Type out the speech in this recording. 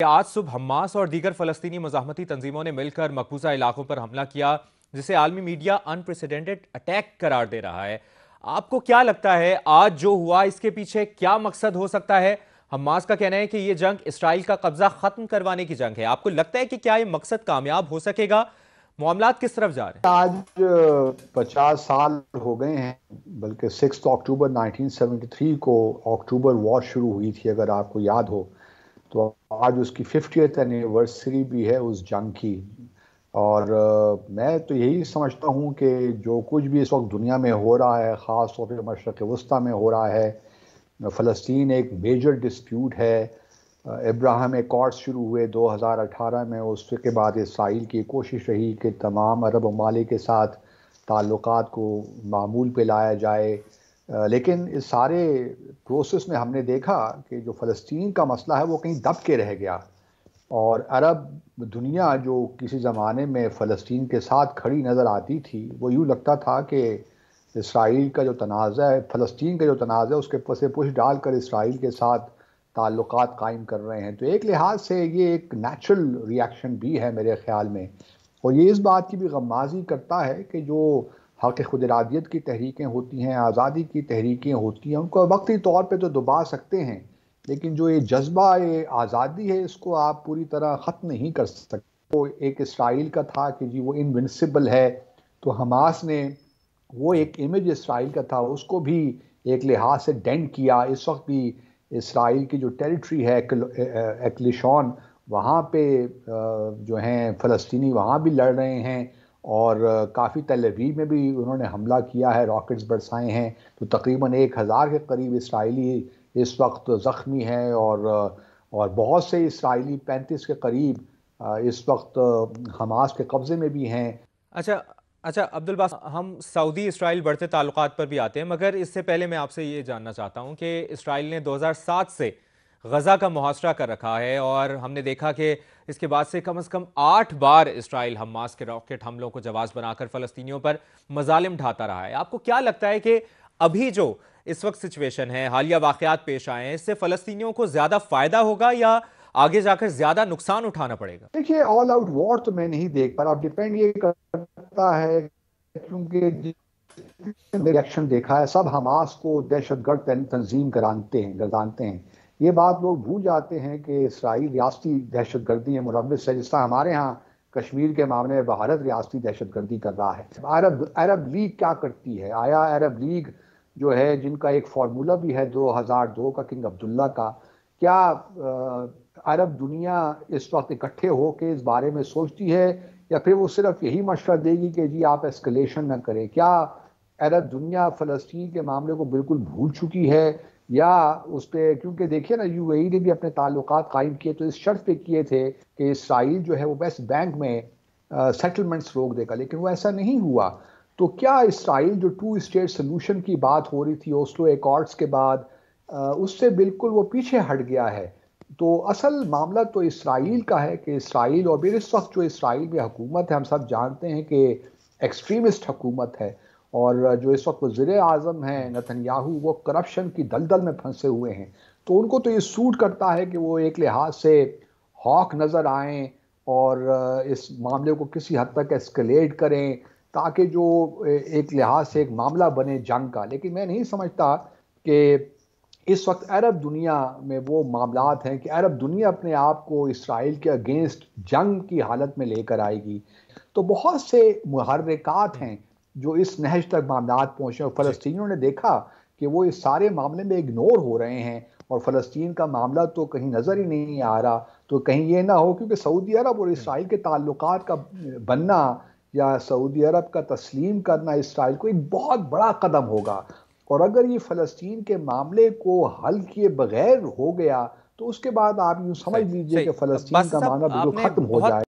आज सुबह हमास और दीगर फलस्तीनी मुजाहमती तंजीमों ने मिलकर मकबूजा इलाकों पर हमला किया, जिसे आलमी मीडिया अनप्रेसिडेंटेड अटैक करार दे रहा है। आपको क्या लगता है आज जो हुआ इसके पीछे क्या मकसद हो सकता है? हमास का कहना है कि यह जंग इसराइल का कब्जा खत्म करवाने की जंग है। आपको लगता है कि क्या यह मकसद कामयाब हो सकेगा? मामलात किस तरफ जा रहे हैं? आज 50 साल हो गए हैं, बल्कि 6 अक्टूबर 1973 को अक्टूबर वॉर शुरू हुई थी, अगर आपको याद हो। तो आज उसकी 50th एनिवर्सरी भी है उस जंग की। और मैं तो यही समझता हूँ कि जो कुछ भी इस वक्त दुनिया में हो रहा है, ख़ास तौर पर मशरक़ वस्ता में हो रहा है, फ़लस्तीन एक मेजर डिस्प्यूट है। अब्राहम एकॉर्ड्स शुरू हुए 2018 में, उसके बाद इसराइल की कोशिश रही कि तमाम अरब ममालिक के साथ ताल्लुकात को मामूल पे लाया जाए। लेकिन इस सारे प्रोसेस में हमने देखा कि जो फ़लस्तीन का मसला है वो कहीं दब के रह गया, और अरब दुनिया जो किसी ज़माने में फ़लस्तीन के साथ खड़ी नज़र आती थी, वो यूँ लगता था कि इसराइल का जो तनाज़ा है, फ़लस्तीन का जो तनाज़ा है, उसके पसे पुश डालकर इसराइल के साथ ताल्लुकात कायम कर रहे हैं। तो एक लिहाज से ये एक नेचुरल रिएक्शन भी है मेरे ख़्याल में, और ये इस बात की भी गम्माज़ी करता है कि जो हक़ खुद इरादियत की तहरीकें होती हैं, आज़ादी की तहरीकें होती हैं, उनको वक्ती तौर पे तो दबा सकते हैं, लेकिन जो ये जज्बा ये आज़ादी है, इसको आप पूरी तरह ख़त्म नहीं कर सकते। तो एक इसराइल का था कि जी वो इनविंसिबल है, तो हमास ने वो एक इमेज इसराइल का था, उसको भी एक लिहाज से डेंट किया। इस वक्त भी इसराइल की जो टेरिटरी है एक्लिशॉन, वहाँ पे जो हैं फ़लस्तीनी वहाँ भी लड़ रहे हैं, और काफ़ी तल अवीव में भी उन्होंने हमला किया है, रॉकेट्स बरसाए हैं। तो तकरीबन 1000 के करीब इसराइली इस वक्त ज़ख्मी हैं, और बहुत से इसराइली 35 के करीब इस वक्त हमास के कब्ज़े में भी हैं। अच्छा अब्दुल बास, हम सऊदी इसराइल बढ़ते ताल्लुकात पर भी आते हैं, मगर इससे पहले मैं आपसे ये जानना चाहता हूँ कि इसराइल ने 2007 से गज़ा का मुहासरा कर रखा है, और हमने देखा कि इसके बाद से कम 8 बार इसराइल हमास के रॉकेट हमलों को जवाब बनाकर फ़लस्तीनियों पर मजालिम ढाता रहा है। आपको क्या लगता है कि अभी जो इस वक्त सिचुएशन है, हालिया वाक़यात पेश आए हैं, इससे फ़लस्तीनियों को ज़्यादा फ़ायदा होगा या आगे जाकर ज़्यादा नुकसान उठाना पड़ेगा? देखिए, ऑल आउट वॉर तो मैं नहीं देख पा रहा। अब डिपेंड ये करता है, क्योंकि रिएक्शन देखा है, सब हमास को दहशतगर्द तंजीम गर्दानते हैं। ये बात लोग भूल जाते हैं कि इसराइल रियासती दहशतगर्दी है, मुरव्विस है, जिस तरह हमारे यहाँ कश्मीर के मामले में भारत रियासती दहशतगर्दी कर रहा है। अरब लीग क्या करती है? आया अरब लीग जो है, जिनका एक फार्मूला भी है 2002 का किंग अब्दुल्ला का, क्या अरब दुनिया इस वक्त इकट्ठे होकर इस बारे में सोचती है, या फिर वो सिर्फ यही मशवरा देगी कि जी आप एस्केलेशन ना करें? क्या अरब दुनिया फ़लस्तीन के मामले को बिल्कुल भूल चुकी है, या उस पर, क्योंकि देखिए ना, यूएई ने भी अपने ताल्लुकात कायम किए तो इस शर्त पे किए थे कि इसराइल जो है वो वेस्ट बैंक में सेटलमेंट्स रोक देगा, लेकिन वो ऐसा नहीं हुआ। तो क्या इसराइल जो 2 स्टेट सोल्यूशन की बात हो रही थी ओस्लो एकॉर्ड्स के बाद, उससे बिल्कुल वो पीछे हट गया है? तो असल मामला तो इसराइल का है कि इसराइल, और फिर इस वक्त जो इसराइल में हुकूमत है, हम सब जानते हैं कि एक्सट्रीमिस्ट हुकूमत है, और जो इस वक्त वज़ीर आज़म हैं नेतन्याहू, वो करप्शन की दलदल में फंसे हुए हैं। तो उनको तो ये सूट करता है कि वो एक लिहाज से हॉक नज़र आएँ और इस मामले को किसी हद तक एस्केलेट करें, ताकि जो एक लिहाज से एक मामला बने जंग का। लेकिन मैं नहीं समझता कि इस वक्त अरब दुनिया में वो मामलात हैं कि अरब दुनिया अपने आप को इसराइल के अगेंस्ट जंग की हालत में लेकर आएगी। तो बहुत से मुहर्रिकात हैं जो इस नहज तक मामलात पहुँचे, और फ़लस्तीनियों ने देखा कि वो इस सारे मामले में इग्नोर हो रहे हैं, और फ़लस्तीन का मामला तो कहीं नज़र ही नहीं आ रहा। तो कहीं ये ना हो, क्योंकि सऊदी अरब और इसराइल के ताल्लुकात का बनना या सऊदी अरब का तस्लीम करना इसराइल को एक बहुत बड़ा कदम होगा, और अगर ये फ़लस्तीन के मामले को हल किए बगैर हो गया, तो उसके बाद आप यूँ समझ लीजिए कि फ़लस्तीन का मामला बिल्कुल ख़त्म हो जाए।